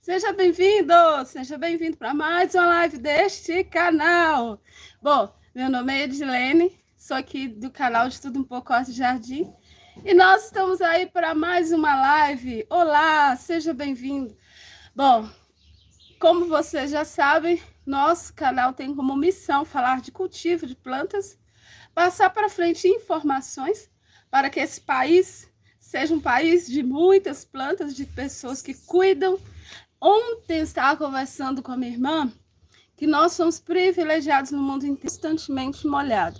Seja bem-vindo para mais uma live deste canal. Bom, meu nome é Edilene, sou aqui do canal de Tudo Um Pouco Horta e Jardim e nós estamos aí para mais uma live. Olá, seja bem-vindo. Bom, como vocês já sabem, nosso canal tem como missão falar de cultivo de plantas, passar para frente informações para que esse país seja um país de muitas plantas, de pessoas que cuidam. Ontem estava conversando com a minha irmã que nós somos privilegiados no mundo constantemente molhado.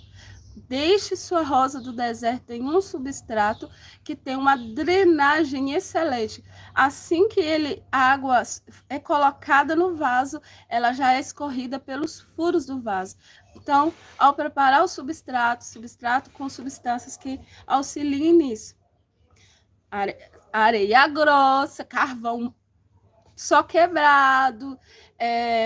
Deixe sua rosa do deserto em um substrato que tem uma drenagem excelente. Assim que a água é colocada no vaso, ela já é escorrida pelos furos do vaso. Então, ao preparar o substrato com substâncias que auxiliem nisso. Areia grossa, carvão só quebrado,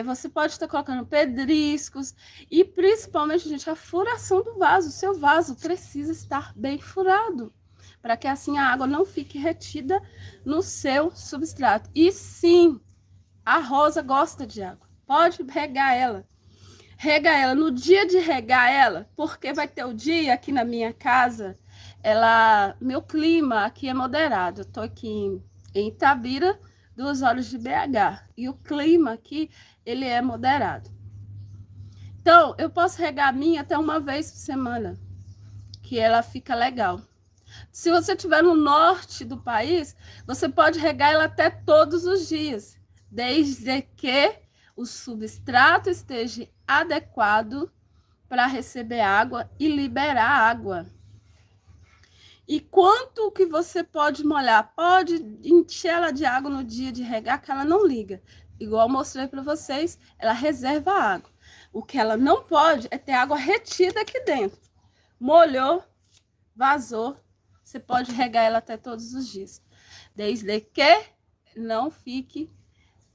você pode estar colocando pedriscos e principalmente, gente, a furação do vaso. O seu vaso precisa estar bem furado, para que assim a água não fique retida no seu substrato. E sim, a rosa gosta de água, pode regar ela. Rega ela no dia de regar ela, porque vai ter o dia aqui na minha casa, meu clima aqui é moderado. Eu tô aqui em Itabira, 2 horas de BH, e o clima aqui, ele é moderado. Então, eu posso regar a minha até uma vez por semana, que ela fica legal. Se você estiver no norte do país, você pode regar ela até todos os dias, desde que o substrato esteja adequado para receber água e liberar água. E quanto que você pode molhar? Pode encher ela de água no dia de regar, que ela não liga. Igual eu mostrei para vocês, ela reserva a água. O que ela não pode é ter água retida aqui dentro. Molhou, vazou, você pode regar ela até todos os dias. Desde que não fique,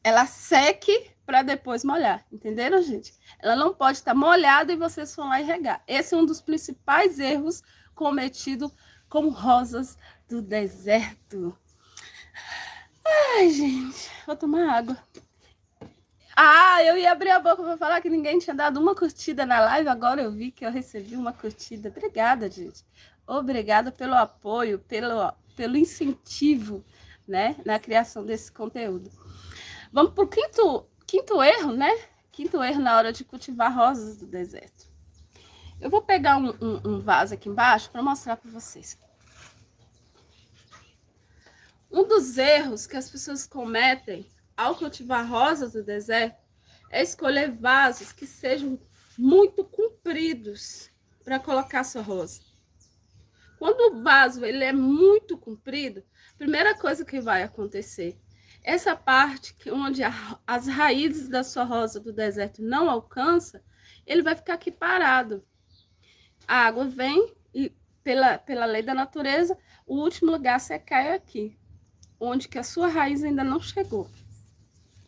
ela seque para depois molhar. Entenderam, gente? Ela não pode estar molhada e vocês vão lá e regar. Esse é um dos principais erros cometidos com rosas do deserto. Ai, gente, vou tomar água. Eu ia abrir a boca para falar que ninguém tinha dado uma curtida na live, agora eu vi que eu recebi uma curtida. Obrigada, gente. Obrigada pelo apoio, pelo incentivo, né, na criação desse conteúdo. Vamos para o quinto erro, né? Quinto erro na hora de cultivar rosas do deserto. Eu vou pegar um vaso aqui embaixo para mostrar para vocês. Um dos erros que as pessoas cometem ao cultivar rosas do deserto é escolher vasos que sejam muito compridos para colocar sua rosa. Quando o vaso ele é muito comprido, a primeira coisa que vai acontecer, essa parte onde as raízes da sua rosa do deserto não alcançam, ele vai ficar aqui parado. A água vem e, pela lei da natureza, o último lugar a secar é aqui, onde que a sua raiz ainda não chegou.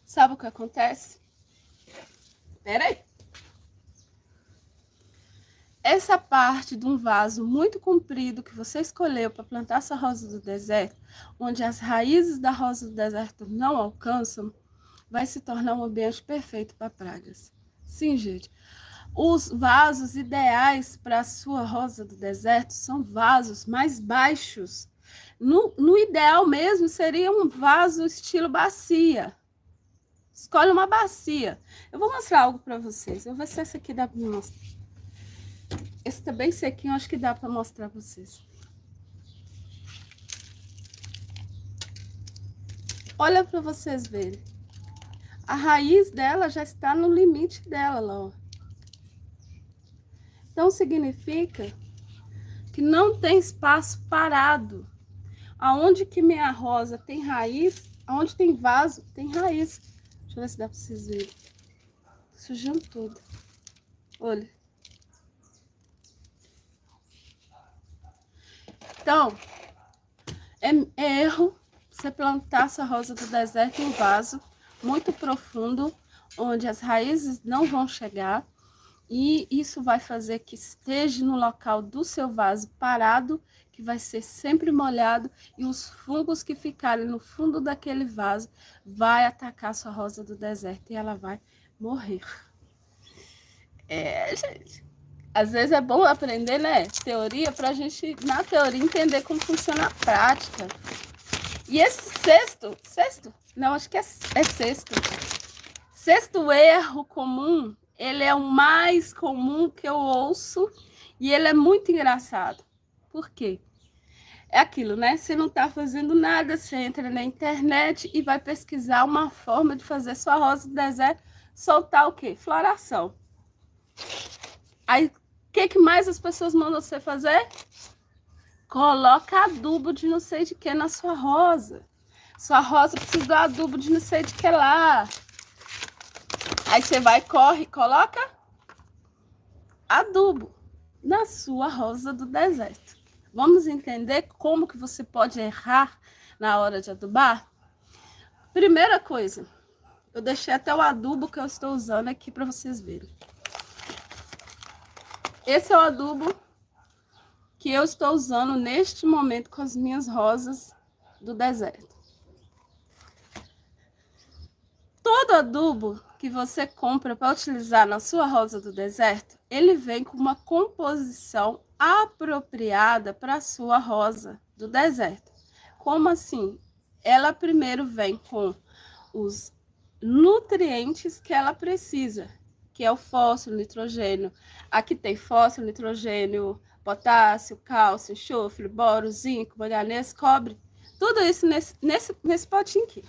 Sabe o que acontece? Espera aí. Essa parte de um vaso muito comprido que você escolheu para plantar sua rosa do deserto, onde as raízes da rosa do deserto não alcançam, vai se tornar um ambiente perfeito para pragas. Sim, gente. Os vasos ideais para a sua rosa do deserto são vasos mais baixos. No ideal mesmo, seria um vaso estilo bacia. Escolhe uma bacia. Eu vou mostrar algo para vocês. Eu vou ver se esse aqui dá para mostrar. Esse tá bem sequinho, acho que dá para mostrar para vocês. Olha para vocês verem. A raiz dela já está no limite dela lá, ó. Então, significa que não tem espaço parado. Aonde que minha rosa tem raiz, aonde tem vaso, tem raiz. Deixa eu ver se dá para vocês verem. Sujando tudo. Olha. Então, é erro você plantar essa rosa do deserto em um vaso muito profundo, onde as raízes não vão chegar. E isso vai fazer que esteja no local do seu vaso parado, que vai ser sempre molhado, e os fungos que ficarem no fundo daquele vaso vai atacar a sua rosa do deserto e ela vai morrer. Gente, às vezes é bom aprender, né, teoria, para a gente, na teoria, entender como funciona a prática. E esse não, acho que é sexto. Sexto erro comum, ele é o mais comum que eu ouço e ele é muito engraçado. Por quê? É aquilo, né? Você não está fazendo nada, você entra na internet e vai pesquisar uma forma de fazer sua rosa do deserto soltar o quê? Floração. Aí, o que mais as pessoas mandam você fazer? Coloca adubo de não sei de que na sua rosa. Sua rosa precisa do adubo de não sei de que lá. Aí você vai, corre, coloca adubo na sua rosa do deserto. Vamos entender como que você pode errar na hora de adubar? Primeira coisa, eu deixei até o adubo que eu estou usando aqui para vocês verem. Esse é o adubo que eu estou usando neste momento com as minhas rosas do deserto. Todo adubo que você compra para utilizar na sua rosa do deserto, ele vem com uma composição apropriada para a sua rosa do deserto. Como assim? Ela primeiro vem com os nutrientes que ela precisa, que é o fósforo, nitrogênio. Aqui tem fósforo, nitrogênio, potássio, cálcio, enxofre, boro, zinco, manganês, cobre. Tudo isso nesse potinho aqui.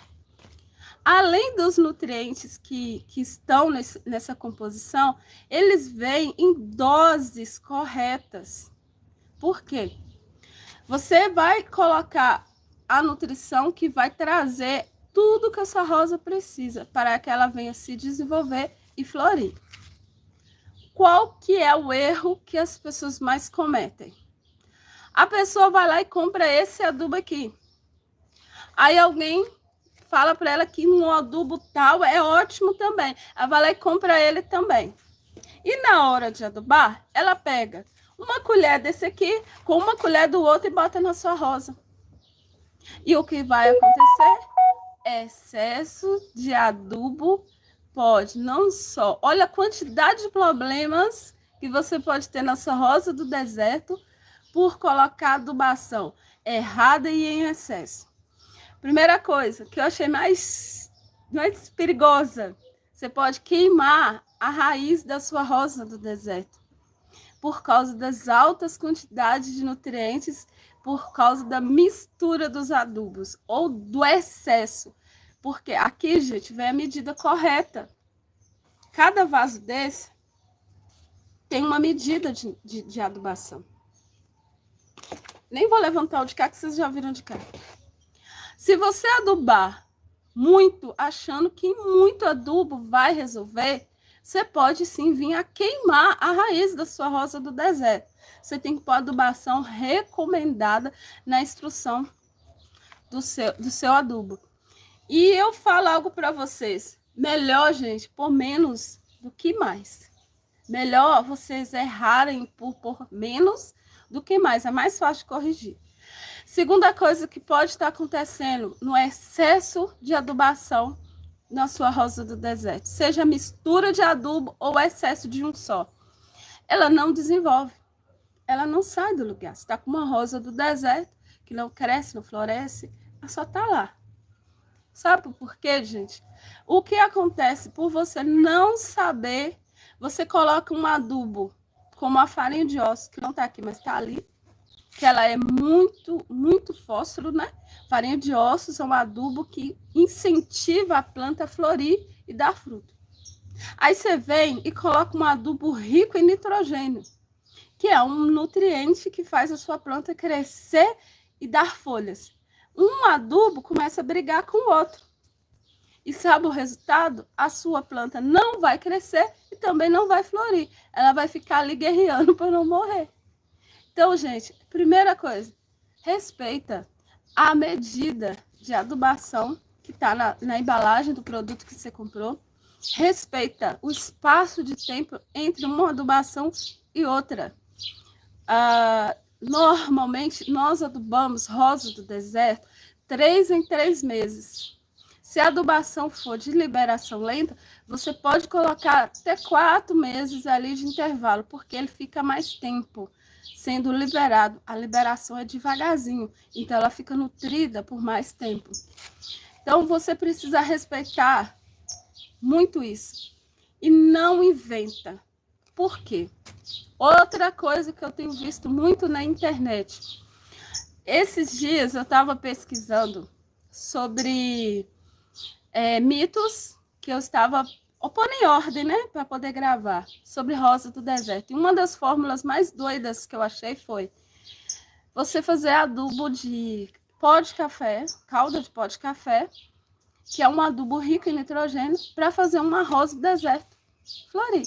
Além dos nutrientes que estão nessa composição, eles vêm em doses corretas. Por quê? Você vai colocar a nutrição que vai trazer tudo que a sua rosa precisa para que ela venha se desenvolver e florir. Qual que é o erro que as pessoas mais cometem? A pessoa vai lá e compra esse adubo aqui. Aí alguém fala para ela que um adubo tal é ótimo também. Ela vai lá e compra ele também. E na hora de adubar, ela pega uma colher desse aqui com uma colher do outro e bota na sua rosa. E o que vai acontecer? Excesso de adubo pode não só... Olha a quantidade de problemas que você pode ter na sua rosa do deserto por colocar adubação errada e em excesso. Primeira coisa que eu achei mais perigosa, você pode queimar a raiz da sua rosa do deserto por causa das altas quantidades de nutrientes, por causa da mistura dos adubos ou do excesso. Porque aqui, gente, vem a medida correta. Cada vaso desse tem uma medida de adubação. Nem vou levantar o de cá, que vocês já viram de cá. Se você adubar muito, achando que muito adubo vai resolver, você pode sim vir a queimar a raiz da sua rosa do deserto. Você tem que pôr a adubação recomendada na instrução do seu adubo. E eu falo algo para vocês. Melhor, gente, por menos do que mais. Melhor vocês errarem por menos do que mais. É mais fácil de corrigir. Segunda coisa que pode estar acontecendo no excesso de adubação na sua rosa do deserto, seja mistura de adubo ou excesso de um só, ela não desenvolve, ela não sai do lugar. Você está com uma rosa do deserto que não cresce, não floresce, ela só está lá. Sabe por quê, gente? O que acontece por você não saber, você coloca um adubo como a farinha de ossos, que não está aqui, mas está ali, que ela é muito fósforo, né? Farinha de ossos é um adubo que incentiva a planta a florir e dar fruto. Aí você vem e coloca um adubo rico em nitrogênio, que é um nutriente que faz a sua planta crescer e dar folhas. Um adubo começa a brigar com o outro. E sabe o resultado? A sua planta não vai crescer e também não vai florir. Ela vai ficar ali guerreando para não morrer. Então, gente, primeira coisa, respeita a medida de adubação que está na embalagem do produto que você comprou. Respeita o espaço de tempo entre uma adubação e outra. Normalmente, nós adubamos rosa do deserto 3 em 3 meses. Se a adubação for de liberação lenta, você pode colocar até 4 meses ali de intervalo, porque ele fica mais tempo sendo liberado. A liberação é devagarzinho, então ela fica nutrida por mais tempo. Então, você precisa respeitar muito isso. E não inventa. Por quê? Outra coisa que eu tenho visto muito na internet. Esses dias eu estava pesquisando sobre mitos que eu estava pondo em ordem, né? Para poder gravar. Sobre rosa do deserto. E uma das fórmulas mais doidas que eu achei foi você fazer adubo de pó de café, calda de pó de café, que é um adubo rico em nitrogênio, para fazer uma rosa do deserto florir.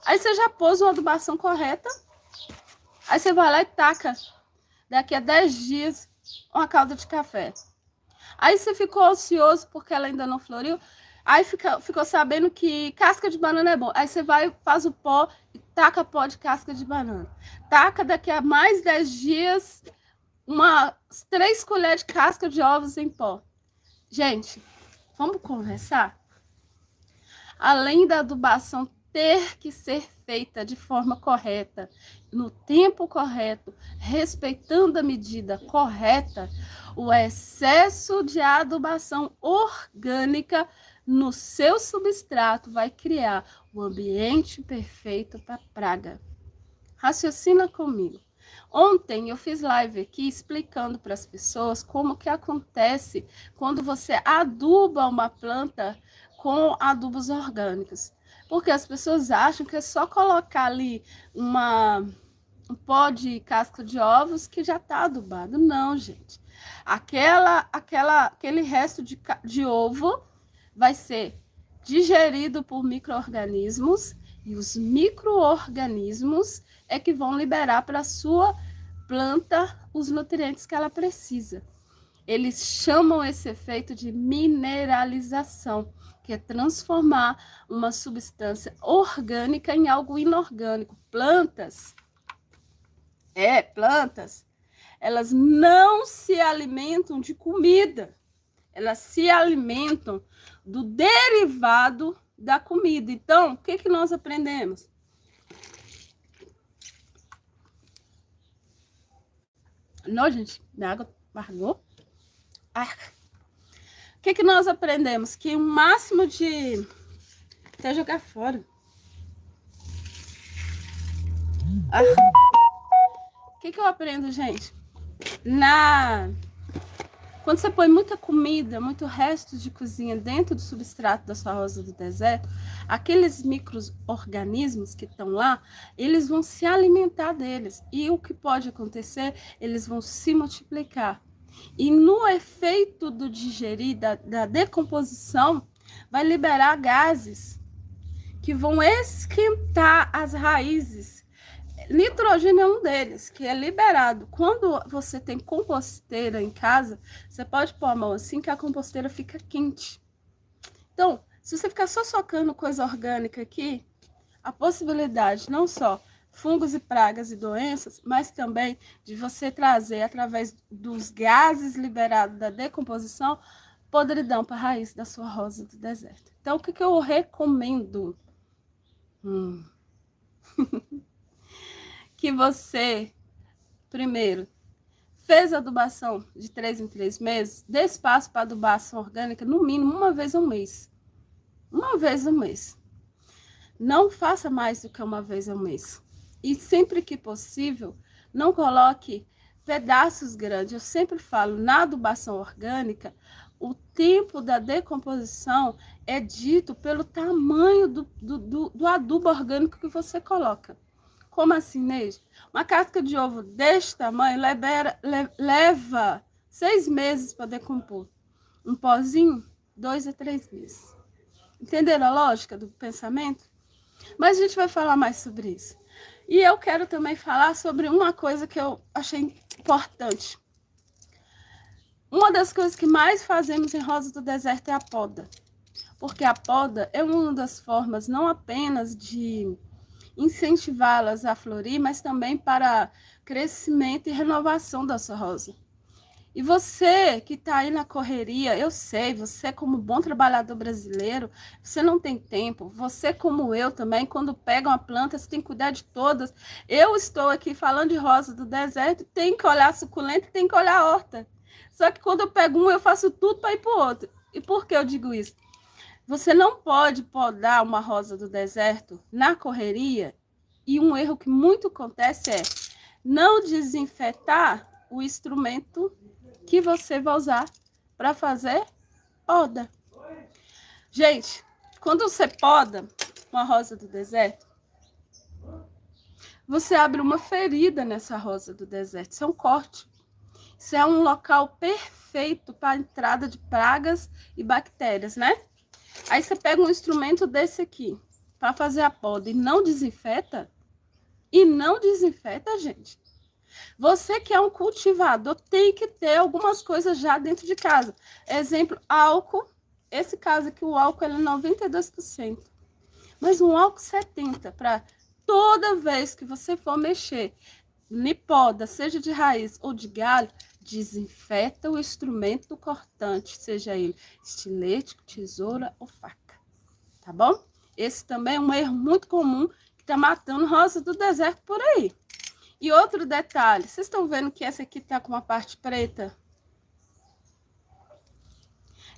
Aí você já pôs uma adubação correta, aí você vai lá e taca, daqui a 10 dias, uma calda de café. Aí você ficou ansioso porque ela ainda não floriu, aí ficou sabendo que casca de banana é bom. Aí você vai, faz o pó e taca pó de casca de banana. Taca daqui a mais 10 dias, umas 3 colheres de casca de ovos em pó. Gente, vamos conversar? Além da adubação ter que ser feita de forma correta, no tempo correto, respeitando a medida correta, o excesso de adubação orgânica no seu substrato vai criar o ambiente perfeito para a praga. Raciocina comigo. Ontem eu fiz live aqui explicando para as pessoas como que acontece quando você aduba uma planta com adubos orgânicos. Porque as pessoas acham que é só colocar ali um pó de casca de ovos que já está adubado. Não, gente. Aquele resto de ovo vai ser digerido por micro-organismos e os micro-organismos é que vão liberar para a sua planta os nutrientes que ela precisa. Eles chamam esse efeito de mineralização, que é transformar uma substância orgânica em algo inorgânico. Plantas, elas não se alimentam de comida, elas se alimentam do derivado da comida. Então, o que nós aprendemos? Não, gente, minha água largou. O que nós aprendemos? Que o máximo de... até jogar fora. O que eu aprendo, gente? Quando você põe muita comida, muito resto de cozinha dentro do substrato da sua rosa do deserto, aqueles micro-organismos que estão lá, eles vão se alimentar deles. E o que pode acontecer? Eles vão se multiplicar. E no efeito do digerir, da decomposição, vai liberar gases que vão esquentar as raízes. Nitrogênio é um deles, que é liberado. Quando você tem composteira em casa, você pode pôr a mão assim que a composteira fica quente. Então, se você ficar só socando coisa orgânica aqui, a possibilidade não só fungos e pragas e doenças, mas também de você trazer, através dos gases liberados da decomposição, podridão para a raiz da sua rosa do deserto. Então, o que eu recomendo? Que você, primeiro, fez adubação de 3 em 3 meses, dê espaço para adubação orgânica, no mínimo, uma vez ao mês. Uma vez ao mês. Não faça mais do que uma vez ao mês. E sempre que possível, não coloque pedaços grandes. Eu sempre falo, na adubação orgânica, o tempo da decomposição é dito pelo tamanho do adubo orgânico que você coloca. Como assim, Neide? Uma casca de ovo deste tamanho leva 6 meses para decompor. Um pozinho, 2 a 3 meses. Entenderam a lógica do pensamento? Mas a gente vai falar mais sobre isso. E eu quero também falar sobre uma coisa que eu achei importante. Uma das coisas que mais fazemos em rosa do deserto é a poda. porque a poda é uma das formas não apenas de incentivá-las a florir, mas também para crescimento e renovação da sua rosa. E você que está aí na correria, eu sei, você como bom trabalhador brasileiro, você não tem tempo. Você como eu também, quando pega uma planta, você tem que cuidar de todas. Eu estou aqui falando de rosa do deserto, tem que olhar a suculenta e tem que olhar a horta. Só que quando eu pego um, eu faço tudo para ir para o outro. E por que eu digo isso? Você não pode podar uma rosa do deserto na correria, e um erro que muito acontece é não desinfetar o instrumento que você vai usar para fazer poda. Gente, quando você poda uma rosa do deserto, você abre uma ferida nessa rosa do deserto. Isso é um corte. Isso é um local perfeito para a entrada de pragas e bactérias, né? Aí você pega um instrumento desse aqui para fazer a poda e não desinfeta, gente. Você que é um cultivador tem que ter algumas coisas já dentro de casa. Exemplo, álcool. Esse caso aqui, o álcool ele é 92%. Mas um álcool 70% para toda vez que você for mexer em poda, seja de raiz ou de galho, desinfeta o instrumento cortante, seja ele estilete, tesoura ou faca. Tá bom? Esse também é um erro muito comum que tá matando rosa do deserto por aí. E outro detalhe, vocês estão vendo que essa aqui tá com uma parte preta?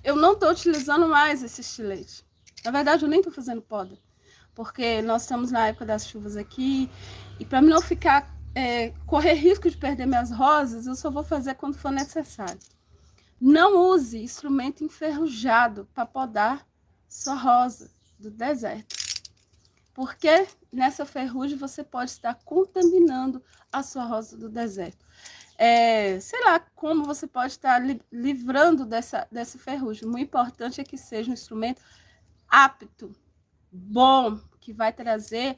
Eu não estou utilizando mais esse estilete. Na verdade, eu nem estou fazendo poda, porque nós estamos na época das chuvas aqui, e para não ficar, correr risco de perder minhas rosas, eu só vou fazer quando for necessário. Não use instrumento enferrujado para podar sua rosa do deserto. Porque nessa ferrugem você pode estar contaminando a sua rosa do deserto. Sei lá como você pode estar livrando dessa ferrugem. O importante é que seja um instrumento apto, bom, que vai trazer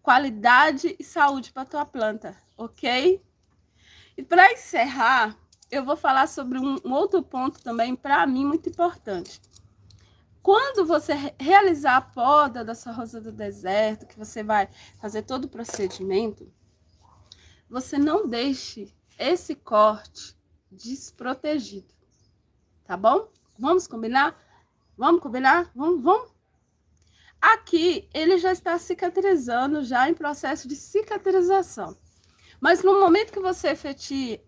qualidade e saúde para a tua planta, ok? E para encerrar, eu vou falar sobre um outro ponto também, para mim, muito importante. Quando você realizar a poda da sua rosa do deserto, que você vai fazer todo o procedimento, você não deixe esse corte desprotegido, tá bom? Vamos combinar? Vamos combinar? Vamos? Aqui, ele já está cicatrizando, já em processo de cicatrização. Mas no momento que você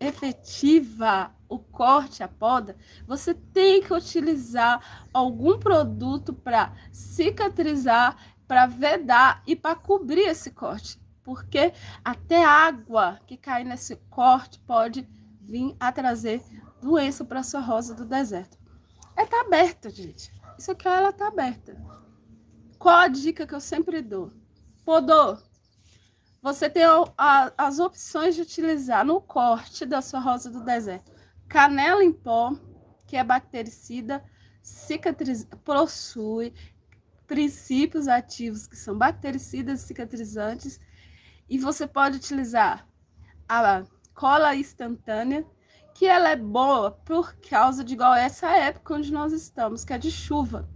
efetiva o corte, a poda, você tem que utilizar algum produto para cicatrizar, para vedar e para cobrir esse corte. Porque até água que cai nesse corte pode vir a trazer doença para sua rosa do deserto. Tá aberta, gente. Isso aqui, ela tá aberta. Qual a dica que eu sempre dou? Podou. Você tem as opções de utilizar no corte da sua rosa do deserto. Canela em pó, que é bactericida, possui princípios ativos que são bactericidas e cicatrizantes. E você pode utilizar a cola instantânea, que ela é boa por causa de igual essa época onde nós estamos, que é de chuva.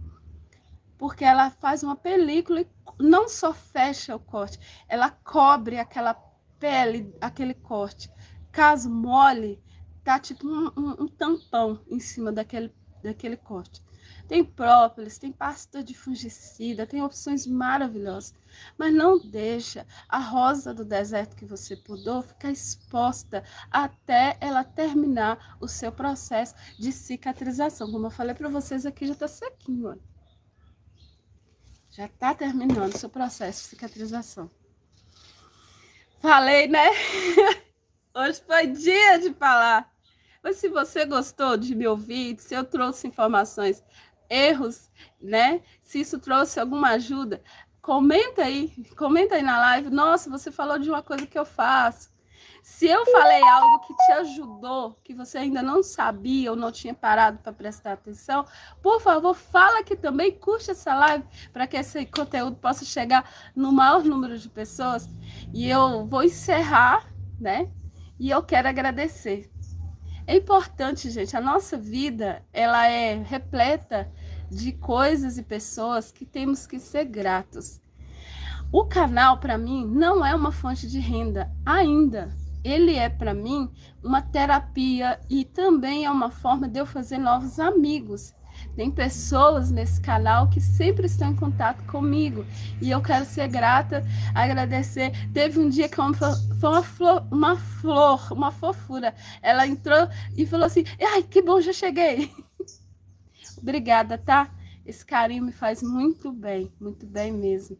Porque ela faz uma película e não só fecha o corte, ela cobre aquela pele, aquele corte. Caso mole, tá tipo um tampão em cima daquele corte. Tem própolis, tem pasta de fungicida, tem opções maravilhosas. Mas não deixa a rosa do deserto que você podou ficar exposta até ela terminar o seu processo de cicatrização. Como eu falei para vocês aqui, já tá sequinho, olha. Já tá terminando o seu processo de cicatrização. Falei, né? Hoje foi dia de falar. Mas se você gostou de me ouvir, se eu trouxe informações, erros, né? Se isso trouxe alguma ajuda, comenta aí na live. Nossa, você falou de uma coisa que eu faço. Se eu falei algo que te ajudou, que você ainda não sabia ou não tinha parado para prestar atenção, por favor, fala aqui também, curte essa live para que esse conteúdo possa chegar no maior número de pessoas. E eu vou encerrar, né? E eu quero agradecer. É importante, gente, a nossa vida, ela é repleta de coisas e pessoas que temos que ser gratos. O canal, para mim, não é uma fonte de renda ainda. Ele é, para mim, uma terapia e também é uma forma de eu fazer novos amigos. Tem pessoas nesse canal que sempre estão em contato comigo e eu quero ser grata, agradecer. Teve um dia que foi uma fofura. Ela entrou e falou assim: ai, que bom, já cheguei. Obrigada, tá? Esse carinho me faz muito bem mesmo.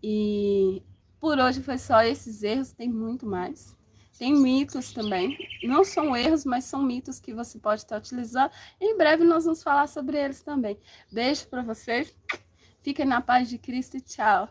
E por hoje foi só esses erros, tem muito mais. Tem mitos também. Não são erros, mas são mitos que você pode estar utilizando. Em breve nós vamos falar sobre eles também. Beijo para vocês. Fiquem na paz de Cristo e tchau.